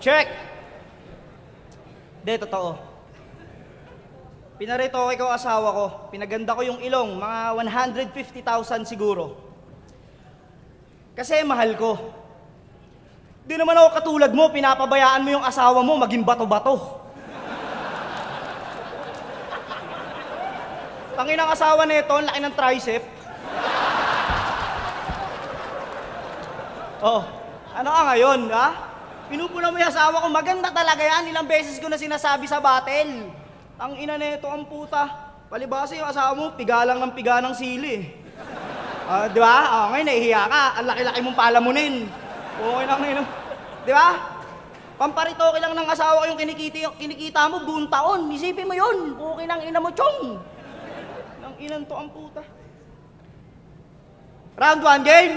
Check! Hindi, totoo. Pinaritoke ko asawa ko. Pinaganda ko yung ilong, mga 150,000 siguro. Kasi mahal ko. Di naman ako katulad mo, pinapabayaan mo yung asawa mo maging bato-bato. Tanginang asawa nito, ang laki ng tricep. Oh, ano ka ngayon, ha? Pinupuna mo yung asawa ko, maganda talaga yan. Ilang beses ko na sinasabi sa battle. Ang ina nito, ang puta. Palibasa yung asawa mo, piga lang ng piga ng sili. Di ba? Ngayon, nahihiya ka. Ang laki-laki mong palamunin. Okay lang ngayon. Di ba? Pamparitoke lang ng asawa ko yung kinikita mo buong taon. Isipin mo yun. Okay lang ina mo, chong. Nang inan to, ang puta. Round 1, game?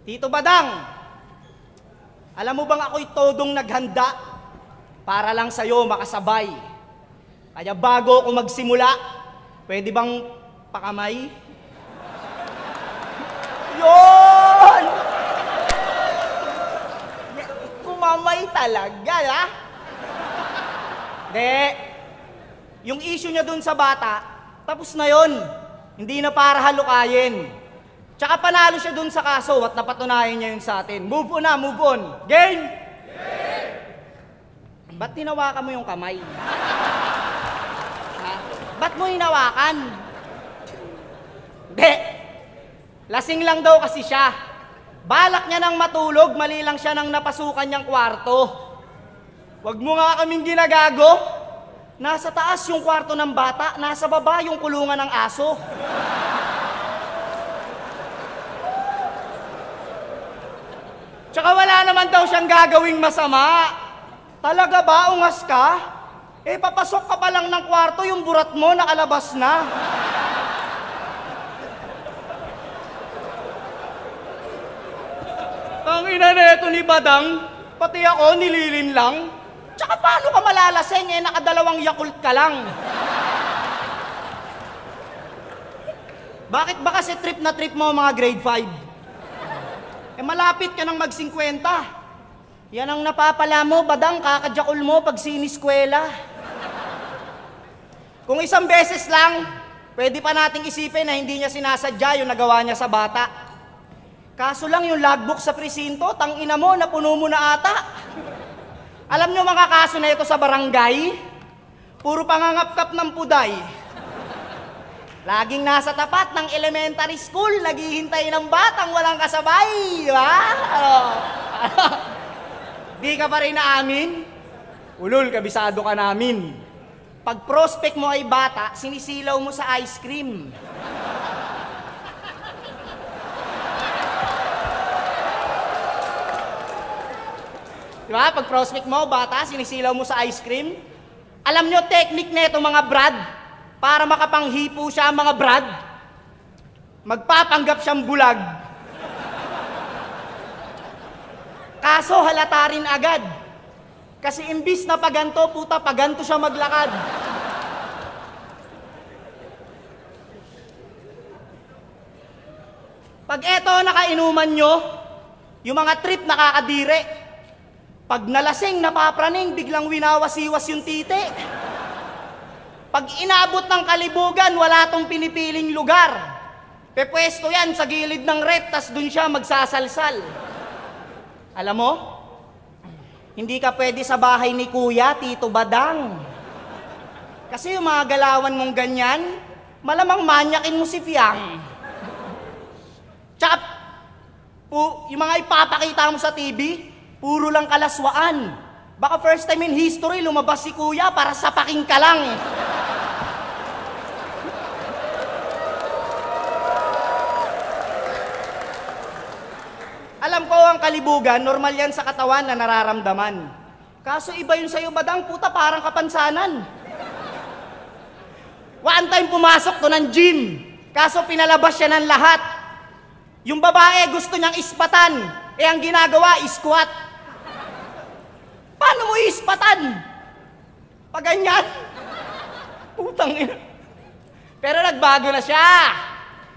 Tito Badang, alam mo bang ako'y todong naghanda para lang sa'yo makasabay? Kaya bago ako magsimula, pwede bang pakamay? Yun! Kumamay talaga, ha? De, yung issue niya dun sa bata, tapos na yun. Hindi na para halukayin. Tsaka panalo siya dun sa kaso at napatunayan niya yun sa atin. Move on na, move on. Game? Game! Ba't tinawakan mo yung kamay? Ha? Ba't mo hinawakan? Hindi. Lasing lang daw kasi siya. Balak niya nang matulog, mali lang siya nang napasukan niyang kwarto. Huwag mo nga kaming ginagago. Nasa taas yung kwarto ng bata, nasa baba yung kulungan ng aso. Tsaka wala naman daw siyang gagawing masama. Talaga ba, ungas ka? Eh, papasok ka pa lang ng kwarto, yung burat mo nakalabas na. Ang ina neto ni Badang, pati ako nililin lang. Tsaka paano ka malalaseng, eh, nakadalawang Yakult ka lang. Bakit ba kasi trip na trip mo mga grade 5? Eh malapit ka nang mag-50. Yan ang napapala mo, Badang, kakajakol mo pag siniskwela. Kung isang beses lang, pwede pa nating isipin na hindi niya sinasadya yung nagawa niya sa bata. Kaso lang yung logbook sa presinto, tangina mo, napuno mo na ata. Alam niyo mga kaso na ito sa barangay? Puro pangangapkap ng puday. Laging nasa tapat ng elementary school, naghihintay ng batang walang kasabay, di ba? Di ka pa rin naamin? Ulul, kabisado ka namin. Pag prospect mo ay bata, sinisilaw mo sa ice cream. Di ba? Pag prospect mo, bata, sinisilaw mo sa ice cream. Alam nyo, technique nito mga brad, para makapanghipo siya mga brad, magpapanggap siyang bulag. Kaso halata rin agad. Kasi imbis na paganto, puta, paganto siya maglakad. Pag eto nakainuman nyo, yung mga trip nakakadire. Pag nalasing, napapraning, biglang winawasiwas yung titi. Pag inabot ng kalibugan, wala tong pinipiling lugar. Pepwesto yan sa gilid ng rep, tas dun siya magsasalsal. Alam mo, hindi ka pwede sa bahay ni Kuya, Tito Badang. Kasi yung mga galawan mong ganyan, malamang manyakin mo si Fiang. Tsaka, yung mga ipapakita mo sa TV, puro lang kalaswaan. Baka first time in history, lumabas si Kuya para sapaking ka lang. Alam ko ang kalibugan, normal yan sa katawan na nararamdaman. Kaso iba yun sa'yo, Badang, puta, parang kapansanan. One time pumasok to ng gym, kaso pinalabas siya ng lahat. Yung babae gusto niyang ispatan, eh ang ginagawa, squat. Paano mo ispatan? Pag ganyan? Putang ina. Pero nagbago na siya.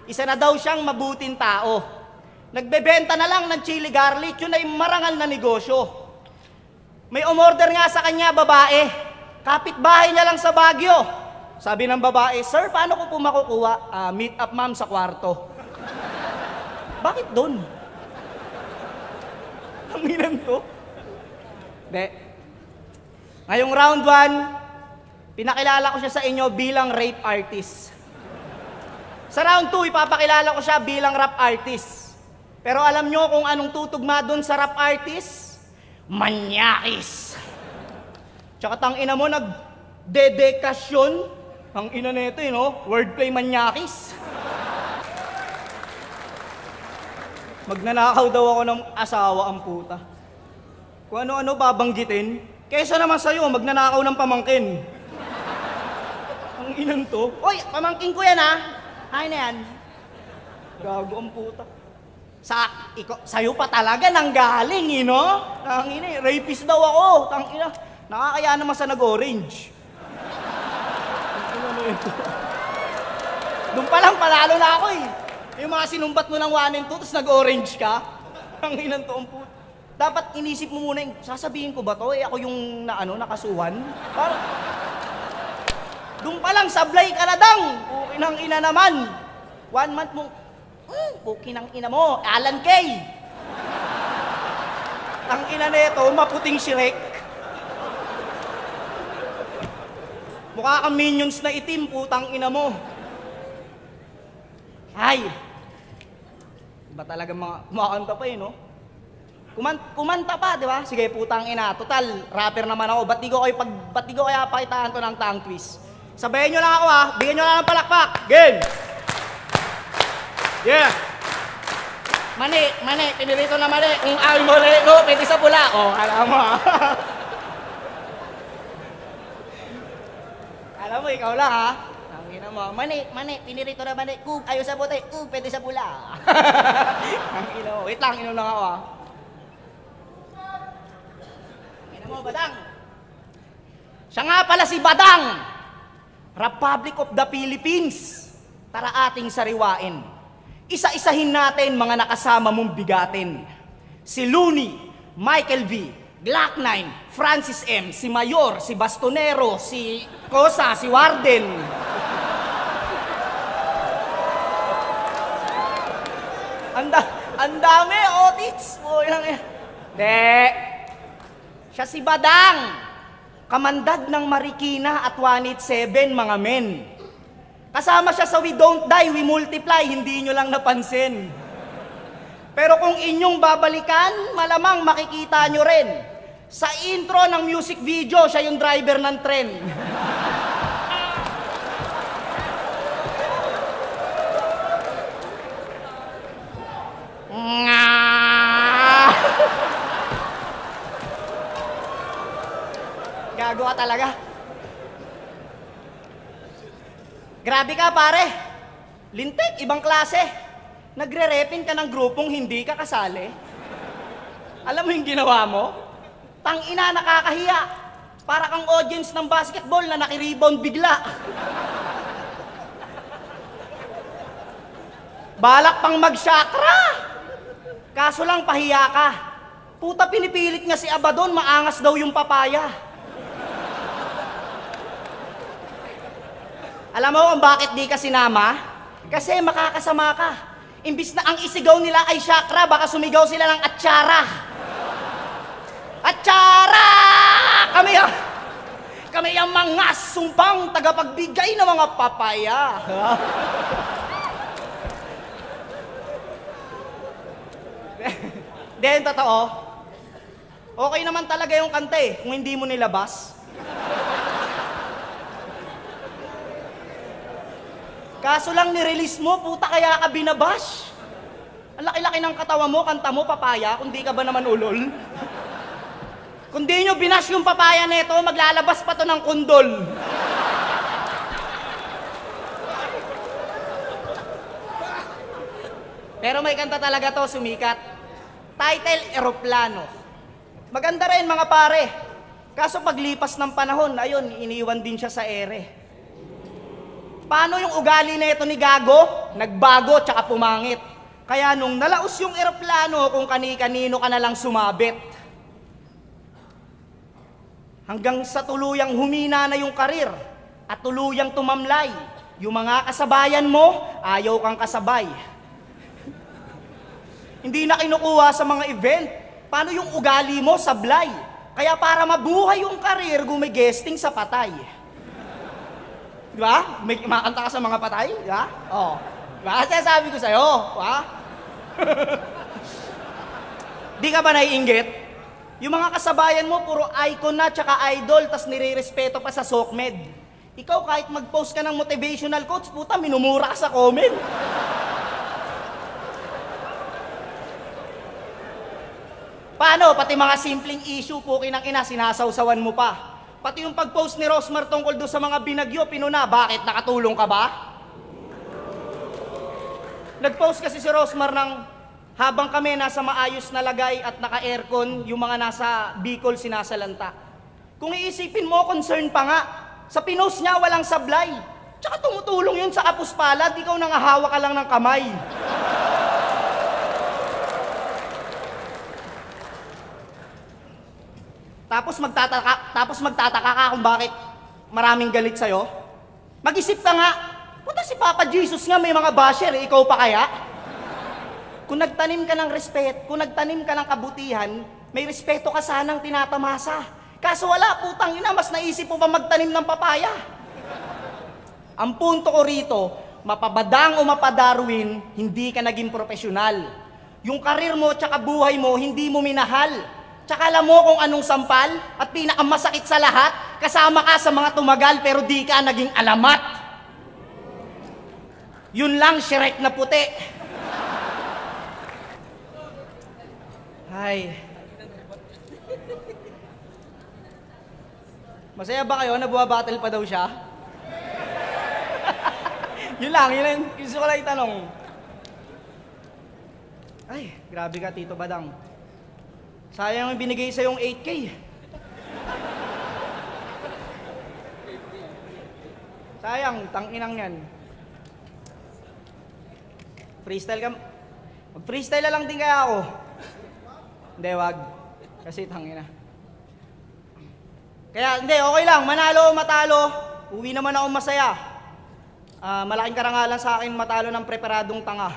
Isa na daw siyang mabuting tao. Nagbebenta na lang ng chili garlic, yun ay marangal na negosyo. May umorder nga sa kanya, babae. Kapitbahay niya lang sa Baguio. Sabi ng babae, "Sir, paano ko po makukuha?" "Meet up ma'am sa kwarto." Bakit doon? Ang inan to. De. Ngayong round 1, pinakilala ko siya sa inyo bilang rape artist. Sa round 2, ipapakilala ko siya bilang rap artist. Pero alam nyo kung anong tutugma doon sa rap artist? Manyakis. Tsaka tangina mo, nagdedekasyon. Ang ina nito, no? Wordplay manyakis. Magnanakaw daw ako ng asawa ang puta. Kung ano-ano babanggitin, kaysa naman sa'yo, magnanakaw ng pamangkin. Ang inan to. Oy, pamangkin ko yan, ha? Ay na yan. Gago ang puta. Sa'yo pa talaga nanggaling, no? Tangina, rapist daw ako. Tangina, nakakaya naman sa nag-orange. Doon pa lang, panalo na ako eh. Yung mga sinumbat mo ng 1 and 2, tapos nag-orange ka. Ang inan to ang puta. Dapat inisip mo muna yung, sasabihin ko ba to? Ako yung nakasuhan? Parang, doon pa lang, sablay ka na dang. Pukin ng ina naman. 1 month mo, pukin ng ina mo, Alan Kay. Ang ina nito, maputing Shrek. Mukha kang Minions na itim, putang ina mo. Ay, ba talaga kumakanta pa no? Kumanta pa, di ba? Sige, putang ina. Total, rapper naman ako. Ba't di ko kaya pakitaan to ng tongue twist? Sabayan nyo lang ako, ha? Bigyan nyo lang ng palakpak. Game! Yeah! Mani, pinirito na mani. Kung ayaw mo rin, no, pwede sa pula. Alam mo, ha? Alam mo, ikaw lang, ha? Tangina mo. Mani, pinirito na mani. Kung ayaw sa puti, pwede sa pula. Tangina mo. Wait lang, inom lang ako, ha? Tangina mo, Badang. Siya nga pala si Badang. Republic of the Philippines. Tara ating sariwain. Isa-isahin natin mga nakasama mong bigatin. Si Looney, Michael V, Glock 9, Francis M, si Mayor, si Bastonero, si Cosa, si Warden. Ang dami, Otits. De. Siya si Badang. Kamandag ng Marikina at 187, mga men. Kasama siya sa We Don't Die, We Multiply, hindi nyo lang napansin. Pero kung inyong babalikan, malamang makikita nyo rin. Sa intro ng music video, siya yung driver ng tren. Gago ka talaga. Grabe ka, pare. Lintik, ibang klase. Nagre-repin ka ng grupong hindi ka kasali. Alam mo yung ginawa mo? Tangina, nakakahiya. Para kang audience ng basketball na nakirebound bigla. Balak pang mag-chakra. Kaso lang pahiya ka. Puta, pinipilit nga si Abaddon, maangas daw yung papaya. Alam mo kung bakit di ka sinama? Kasi makakasama ka. Imbis na ang isigaw nila ay chakra, baka sumigaw sila ng atsara. Atsara! Kami ang mga sumpang tagapagbigay ng mga papaya. Then, totoo, okay naman talaga yung kanta eh, kung hindi mo nilabas. Kaso lang nirelease mo, puta, kaya ka binabash. Ang laki-laki ng katawa mo, kanta mo, papaya, kung di ka ba naman ulol? Kung di nyo binash yung papaya neto, maglalabas pa to ng kundol. Pero may kanta talaga to, sumikat. Title, Eroplano. Maganda rin, mga pare. Kaso paglipas ng panahon, ayun, iniwan din siya sa ere. Paano yung ugali na ito ni Gago? Nagbago tsaka pumangit. Kaya nung nalaos yung eroplano, kung kani-kanino ka na lang sumabit. Hanggang sa tuluyang humina na yung karir at tuluyang tumamlay. Yung mga kasabayan mo, ayaw kang kasabay. Hindi na kinukuha sa mga event. Paano yung ugali mo, sablay? Kaya para mabuhay yung karir, gumigesting sa patay. Di ba? May makanta ka sa mga patay? Di ba? Oo. Di ba? Kasi sabi ko sa'yo. Di ba? Di ka ba naiinggit? Yung mga kasabayan mo, puro icon na, tsaka idol, tas nire-respeto pa sa SOCMED. Ikaw, kahit mag-post ka ng motivational quotes, puta, minumura ka sa comment. Paano? Pati mga simpleng issue, pukin ng ina, sinasawsawan mo pa. Pati yung pag-post ni Rosmar tungkol doon sa mga binagyo, pinuna, bakit? Nakatulong ka ba? Nag-post kasi si Rosmar ng habang kami nasa maayos na lagay at naka-aircon, yung mga nasa Bicol sinasalanta. Kung iisipin mo, concern pa nga. Sa pinost niya, walang sablay. Tsaka tumutulong yun sa kapus palad, ikaw nangahawa ka lang ng kamay. Tapos magtataka ka kung bakit maraming galit sa'yo. Mag-isip ka nga, puta si Papa Jesus nga may mga basher, ikaw pa kaya? Kung nagtanim ka ng kung nagtanim ka ng kabutihan, may respeto ka sanang tinatamasa. Kaso wala, putang ina, mas naisip mo pa magtanim ng papaya. Ang punto ko rito, mapabadang o mapadarwin, hindi ka naging profesional. Yung karir mo tsaka buhay mo, hindi mo minahal. Tsaka alam mo kung anong sampal at pinakamasakit sa lahat, kasama ka sa mga tumagal pero di ka naging alamat. Yun lang, Shrek na puti. Ay. Masaya ba kayo na bumabattle pa daw siya? Yun lang, gusto ko lang itanong. Ay, grabe ka, Tito Badang. Sayang yung binigay sa yung 8K. Sayang, tanginang yan. Freestyle ka. Mag-freestyle na lang din kaya ako. Hindi, wag. Kasi tangina. Kaya, hindi, okay lang. Manalo o matalo, uwi naman ako masaya. Malaking karangalan sa akin matalo ng preparadong tanga.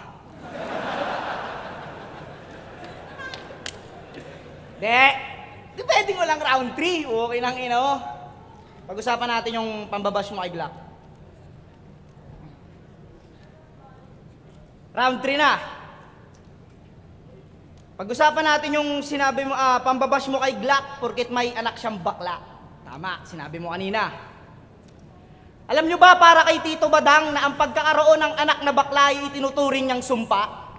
Di pwede mo lang round 3. Okay lang, ino. Pag-usapan natin yung pambabash mo kay Glock. Round 3 na. Pag-usapan natin yung sinabi mo, pambabash mo kay Glock porket may anak siyang bakla. Tama, sinabi mo kanina. Alam nyo ba para kay Tito Badang na ang pagkakaroon ng anak na bakla ay itinuturing niyang sumpa?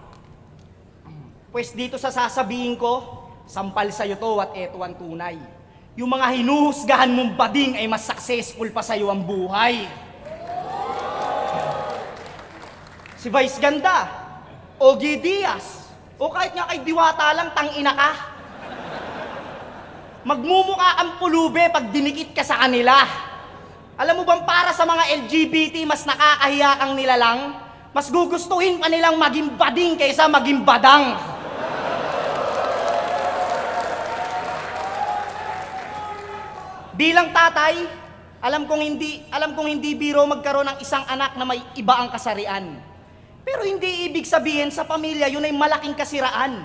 Pues dito sa sasabihin ko, sampal sa'yo to at eto ang tunay. Yung mga hinuhusgahan mong bading ay mas successful pa sa'yo ang buhay. Si Vice Ganda, Ogie Diaz, o kahit nga kay Diwata lang, tangina ka. Magmumukha ang pulube pag dinikit ka sa kanila. Alam mo bang para sa mga LGBT, mas nakakahiya kang nilalang? Mas gugustuhin pa nilang maging bading kaysa maging badang. Bilang tatay, alam kong hindi biro magkaroon ng isang anak na may iba ang kasarian. Pero hindi ibig sabihin sa pamilya yun ay malaking kasiraan.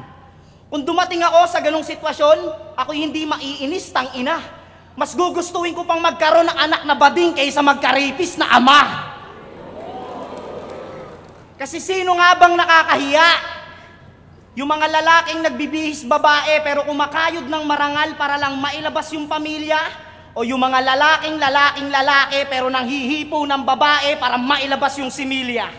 Kung dumating ako sa ganong sitwasyon, ako hindi maiinis, tang ina. Mas gugustuhin ko pang magkaroon ng anak na bading kaysa magkaripis na ama. Kasi sino nga bang nakakahiya? Yung mga lalaking nagbibihis babae pero kumakayod ng marangal para lang mailabas yung pamilya? O yung mga lalaking lalaki pero nanghihipo ng babae para mailabas yung similya?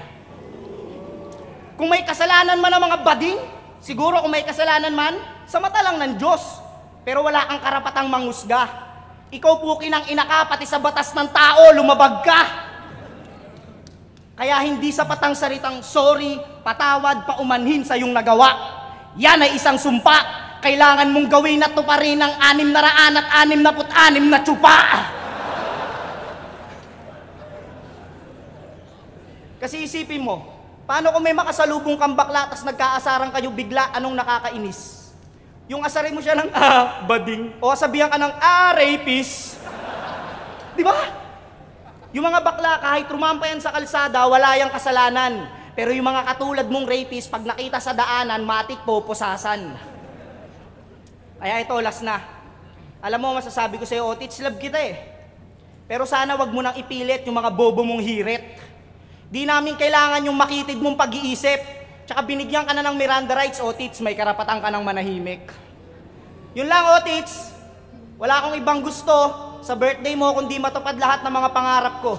Kung may kasalanan man ang mga bading, siguro kung may kasalanan man, sa mata lang ng Diyos. Pero wala kang karapatang manghusga. Ikaw po kinang inaka, pati sa batas ng tao, lumabag ka. Kaya hindi sapat ang salitang sorry, patawad, paumanhin sa iyong nagawa. Yan ay isang sumpa. Kailangan mong gawin at tuparin ng 666 na tsupa. Kasi isipin mo, Paano kung may makasalubong kang bakla tas nagkaasaran kayo bigla, anong nakakainis? Yung asarin mo siya ng bading o sabihan ka ng rapist. Di ba? Yung mga bakla kahit rumampayan sa kalsada, wala yang kasalanan. Pero yung mga katulad mong rapist, pag nakita sa daanan, matik po pusasan. Kaya ito, last na. Alam mo, masasabi ko sa'yo, Otits, love kita eh. Pero sana wag mo nang ipilit yung mga bobo mong hirit. Di namin kailangan yung makitid mong pag-iisip. Tsaka binigyan ka na ng Miranda rights, Otits, may karapatan ka ng manahimik. Yun lang, Otits. Wala akong ibang gusto sa birthday mo kundi matupad lahat ng mga pangarap ko.